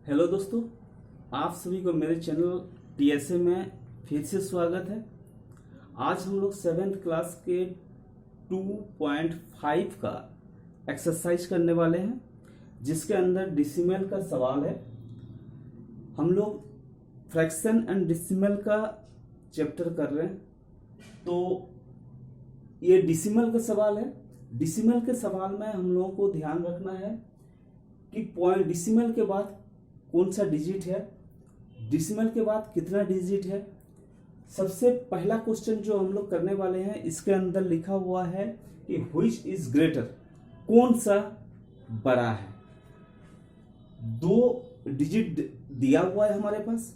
Hello दोस्तों, आप सभी को मेरे चैनल टीएसए में फिर से स्वागत है। आज हम लोग 7th क्लास के 2.5 का एक्सरसाइज करने वाले हैं, जिसके अंदर डिसिमल का सवाल है। हम लोग फ्रैक्शन एंड डिसिमल का चैप्टर कर रहे हैं, तो ये डिसिमल का सवाल है। डिसिमल के सवाल में हम लोगों को ध्यान रखना है कि पॉइंट डिसिमल के बाद कौन सा डिजिट है, डिसिमल के बाद कितना डिजिट है। सबसे पहला क्वेश्चन जो हम लोग करने वाले हैं, इसके अंदर लिखा हुआ है कि व्हिच इज ग्रेटर, कौन सा बड़ा है। दो डिजिट दिया हुआ है हमारे पास,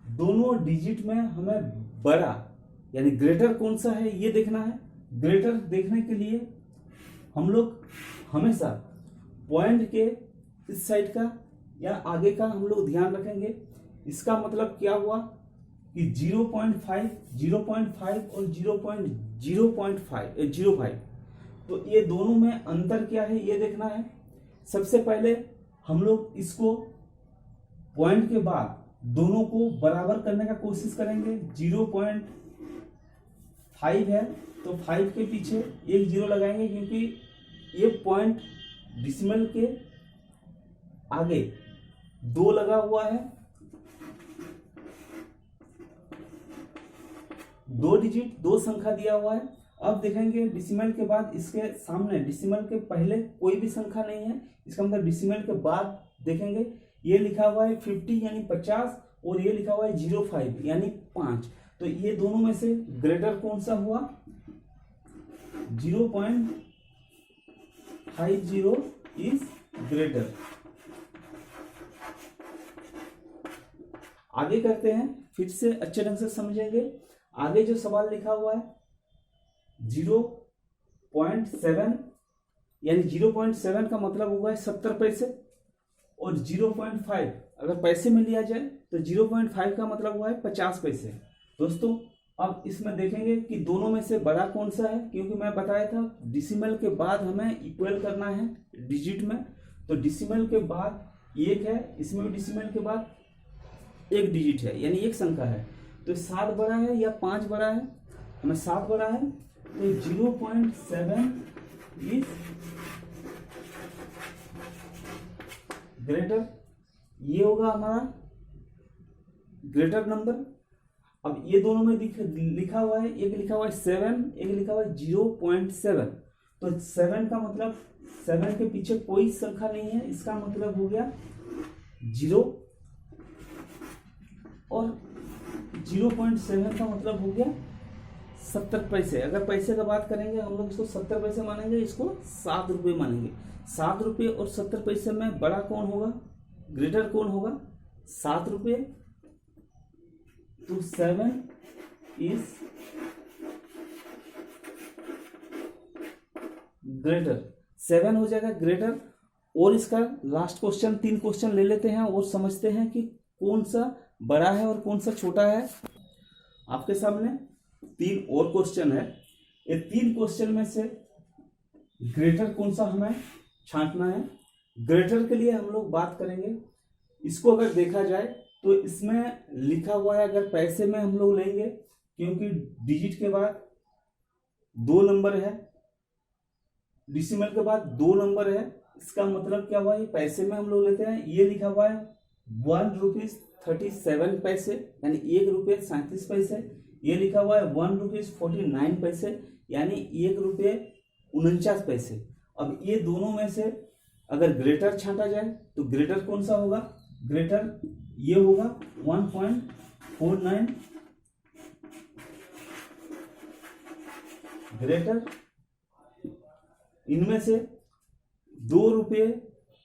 दोनों डिजिट में हमें बड़ा यानी ग्रेटर कौन सा है ये देखना है। ग्रेटर देखने के लिए हम लोग हमेशा पॉइंट के इस साइड का या आगे का हम लोग ध्यान रखेंगे। इसका मतलब क्या हुआ कि 0.5, 0.5 और 0.05, तो ये दोनों में अंतर क्या है ये देखना है। सबसे पहले हम लोग इसको पॉइंट के बाद दोनों को बराबर करने का कोशिश करेंगे। 0.5 है तो 5 के पीछे एक 0 लगाएंगे, क्योंकि ये पॉइंट डिसिमल के आगे 2 लगा हुआ है। 2 डिजिट 2 संख्या दिया हुआ है। अब देखेंगे डिसिमल के बाद इसके सामने, डिसिमल के पहले कोई भी संख्या नहीं है, इसका मतलब डिसिमल के बाद देखेंगे ये लिखा हुआ है 50 यानी 50 और ये लिखा हुआ है 05 यानी 5। तो ये दोनों में से ग्रेटर कौन सा हुआ? 0.50 इज ग्रेटर। आगे करते हैं, फिर से अच्छे ढंग से समझेंगे। आगे जो सवाल लिखा हुआ है 0.7 यानी 0.7 का मतलब हुआ है 70 पैसे, और 0.5 अगर पैसे में लिया जाए तो 0.5 का मतलब हुआ है 50 पैसे। दोस्तों अब इसमें देखेंगे कि दोनों में से बड़ा कौन सा है, क्योंकि मैं बताया था डिसिमल के बाद हमें इक्वल करना है डिजिट में। तो डिसिमल के बाद 1 है, इसमें भी डिसिमल के बाद एक डिजिट है यानी एक संख्या है। तो 7 बड़ा है या 5 बड़ा है? हमें 7 बड़ा है, तो 0.7 इज ग्रेटर। ये होगा हमारा ग्रेटर नंबर। अब ये दोनों में लिखा हुआ है, एक लिखा हुआ है 7, एक लिखा हुआ है 0.7। तो 7 का मतलब 7 के पीछे कोई संख्या नहीं है, इसका मतलब हो गया 0, और 0.7 का मतलब हो गया 70 पैसे। अगर पैसे का बात करेंगे हम लोग इसको 70 पैसे मानेंगे, इसको 7 रुपये मानेंगे। 7 रुपये और 70 पैसे में बड़ा कौन होगा, ग्रेटर कौन होगा? 7 रुपये। तो 7 इज ग्रेटर, 7 हो जाएगा ग्रेटर। और इसका लास्ट क्वेश्चन, 3 क्वेश्चन ले लेते हैं और समझते हैं कि कौन सा बड़ा है और कौन सा छोटा है। आपके सामने 3 और क्वेश्चन है। ये 3 क्वेश्चन में से ग्रेटर कौन सा हमें छांटना है। ग्रेटर के लिए हम लोग बात करेंगे। इसको अगर देखा जाए तो इसमें लिखा हुआ है, अगर पैसे में हम लोग लेंगे, क्योंकि डिजिट के बाद 2 नंबर है, डिसिमल के बाद 2 नंबर है, इसका मतलब क्या हुआ? ये पैसे में हम लोग लेते हैं। ये लिखा हुआ है 1 रुपीज 37 पैसे यानी 1 रुपये 37 पैसे। ये लिखा हुआ है 1 रुपीज 49 पैसे यानी 1 रुपये 49 पैसे। अब ये दोनों में से अगर ग्रेटर छांटा जाए तो ग्रेटर कौन सा होगा? ग्रेटर ये होगा 1.49 ग्रेटर। इनमें से 2 रुपये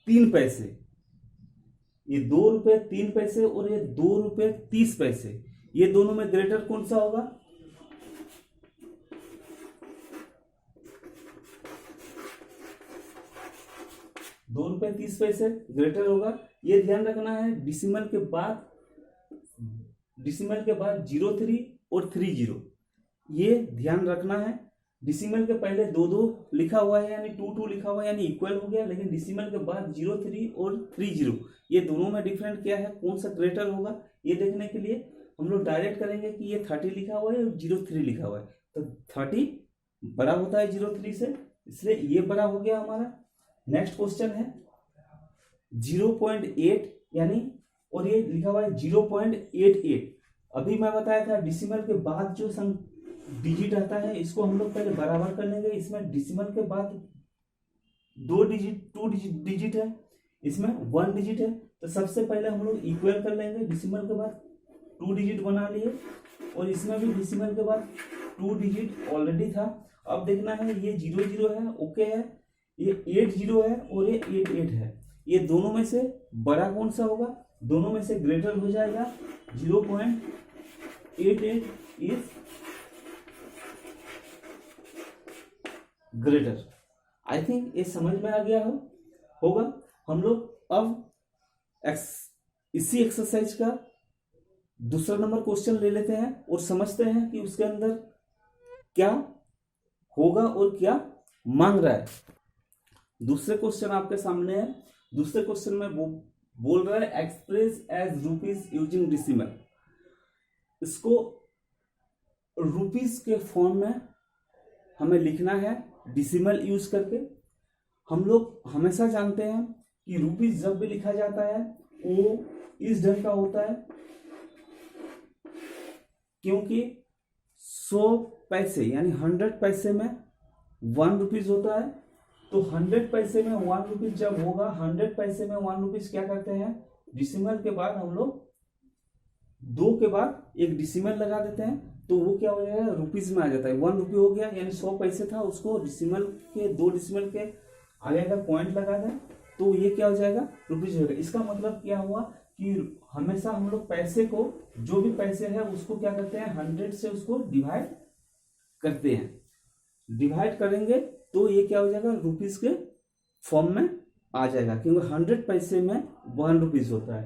3 पैसे, ये 2 रुपये 3 पैसे और ये 2 रुपये 30 पैसे, ये दोनों में ग्रेटर कौन सा होगा? ₹2.30 ग्रेटर होगा। ये ध्यान रखना है। डिसिमल के बाद 03 और 30, ये ध्यान रखना है। डिसिमल के पहले 2 2 लिखा हुआ है यानी 2 2 लिखा हुआ है यानी इक्वल हो गया, लेकिन डिसिमल के बाद 0 3 और 3 0 ये दोनों में डिफरेंट क्या है, कौन सा ग्रेटर होगा, ये देखने के लिए हम लोग डायरेक्ट करेंगे कि ये 30 लिखा हुआ है और 0 3 लिखा हुआ है, तो 30 बड़ा होता है 0 3 से, इसलिए ये बड़ा हो गया हमारा। नेक्स्ट क्वेश्चन है 0.8 यानी, और ये लिखा हुआ है 0.88। अभी मैं बताया था डिसिमल के बाद जो डिजिट आता है इसको हम लोग पहले बराबर कर लेंगे। इसमें डिसिमल के बाद 2 डिजिट है, इसमें 1 डिजिट है, तो सबसे पहले हम लोग इक्वल कर लेंगे। डिसिमल के बाद 2 डिजिट बना लिए, और इसमें भी डिसिमल के बाद 2 डिजिट ऑलरेडी था। अब देखना है ये 0 0 है, ओके है, ये 8 0 है और ये 8 8 है, ये दोनों में से बड़ा कौन सा होगा, दोनों में से ग्रेटर हो जाएगा 0.88 इज ग्रेटर। आई थिंक ये समझ में आ गया होगा। हम लोग अब इसी एक्सरसाइज का दूसरा नंबर क्वेश्चन ले लेते हैं और समझते हैं कि उसके अंदर क्या होगा और क्या मांग रहा है। दूसरे क्वेश्चन आपके सामने है। दूसरे क्वेश्चन में बोल रहा है express as rupees using decimal. इसको रुपीज के फॉर्म में हमें लिखना है डिसिमल यूज करके। हम लोग हमेशा जानते हैं कि रुपीज जब भी लिखा जाता है वो इस ढंग का होता है, क्योंकि 100 पैसे यानी 100 पैसे में 1 रुपीज होता है, तो 100 पैसे में 1 रुपीज जब होगा, 100 पैसे में 1 रुपीज क्या करते हैं, डिसिमल के बाद हम लोग 2 के बाद एक डिसिमल लगा देते हैं, तो वो क्या हो जाएगा, रुपीज में आ जाता है। 1 रुपये हो गया, यानी 100 पैसे था, उसको डिसिमल के 2 डिसिमल के आगे का पॉइंट लगा दें तो ये क्या हो जाएगा, रुपीज हो जाएगा। इसका मतलब क्या हुआ कि हमेशा हम लोग पैसे को, जो भी पैसे है उसको क्या करते हैं, 100 से उसको डिवाइड करते हैं। डिवाइड करेंगे तो ये क्या हो जाएगा, रुपीज के फॉर्म में आ जाएगा, क्योंकि 100 पैसे में 1 रुपीज होता है।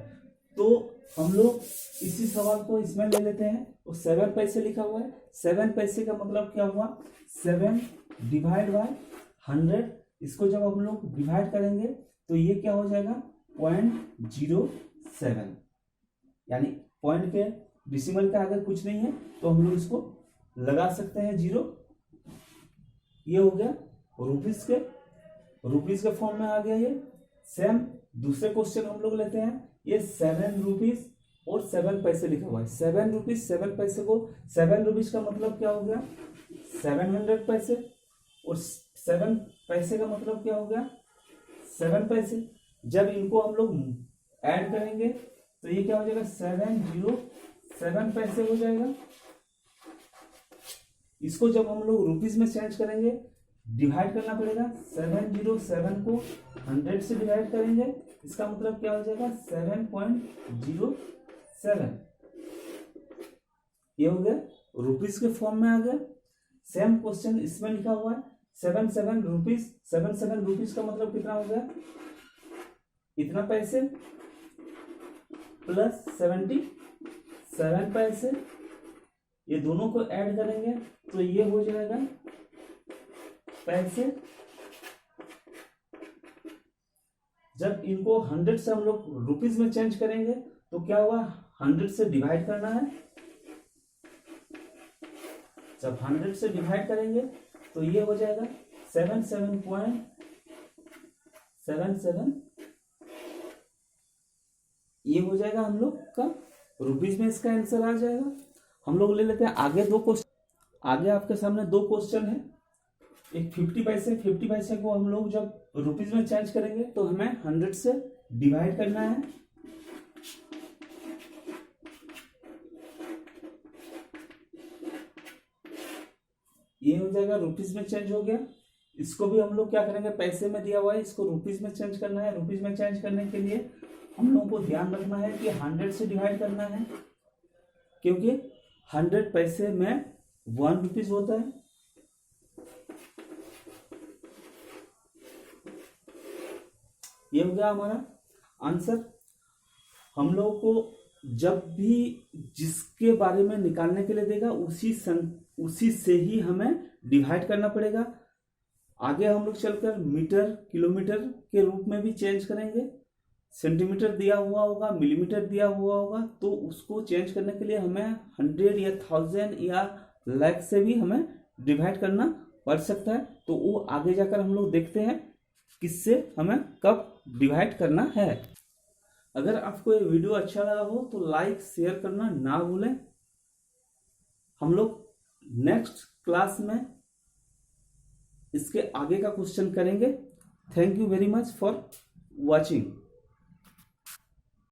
तो हम लोग इसी सवाल को इसमें ले लेते हैं। तो 7 पैसे लिखा हुआ है, 7 पैसे का मतलब क्या हुआ, 7 डिवाइड बाय 100। इसको जब हम लोग डिवाइड करेंगे तो ये क्या हो जाएगा, 0.07, यानी पॉइंट के डिसिमल का अगर कुछ नहीं है तो हम लोग इसको लगा सकते हैं 0। ये हो गया रुपीज के फॉर्म में आ गया ये। सेम दूसरे क्वेश्चन हम लोग लेते हैं। ये 7 रुपीज और 7 पैसे लिखा हुआ है। 7 रुपीज 7 पैसे को, 7 रुपीज का मतलब क्या हो गया, 700 पैसे, और 7 पैसे का मतलब क्या हो गया, 7 पैसे। जब इनको हम लोग ऐड करेंगे तो ये क्या हो जाएगा, 707 पैसे हो जाएगा। इसको जब हम लोग रुपीज में चेंज करेंगे, डिवाइड करना पड़ेगा। 707 को 100 से डिवाइड करेंगे, इसका मतलब क्या हो जाएगा, 7.07। ये हो गया, रुपीज के फॉर्म में आ गया। सेम क्वेश्चन इसमें लिखा हुआ है 7 रुपीज। 7 रुपीज का मतलब कितना हो गया, इतना पैसे प्लस 77 पैसे, ये दोनों को ऐड करेंगे तो ये हो जाएगा पैसे। जब इनको 100 से हम लोग रुपीज में चेंज करेंगे तो क्या हुआ, 100 से डिवाइड करना है। जब 100 से डिवाइड करेंगे तो ये हो जाएगा 77.77। ये हो जाएगा हम लोग का रुपीज में, इसका आंसर आ जाएगा। हम लोग ले लेते हैं आगे 2 क्वेश्चन। आगे आपके सामने 2 क्वेश्चन है। एक 50 पैसे को हम लोग जब रुपीज में चेंज करेंगे तो हमें 100 से डिवाइड करना है। ये हो जाएगा, रुपीज में चेंज हो गया। इसको भी हम लोग क्या करेंगे, पैसे में दिया हुआ है, इसको रुपीज में चेंज करना है। रुपीज में चेंज करने के लिए हम लोगों को ध्यान रखना है कि 100 से डिवाइड करना है, क्योंकि 100 पैसे में 1 रुपीज होता है। ये हो गया हमारा आंसर। हम लोगों को जब भी जिसके बारे में निकालने के लिए देगा उसी से ही हमें डिवाइड करना पड़ेगा। आगे हम लोग चलकर मीटर किलोमीटर के रूप में भी चेंज करेंगे। सेंटीमीटर दिया हुआ होगा, मिलीमीटर दिया हुआ होगा, तो उसको चेंज करने के लिए हमें 100 या 1000 या लाख से भी हमें डिवाइड करना पड़ सकता है। तो वो आगे जाकर हम लोग देखते हैं किससे हमें कब डिवाइड करना है। अगर आपको ये वीडियो अच्छा लगा हो तो लाइक शेयर करना ना भूलें। हम लोग नेक्स्ट क्लास में इसके आगे का क्वेश्चन करेंगे। Thank you very much for watching.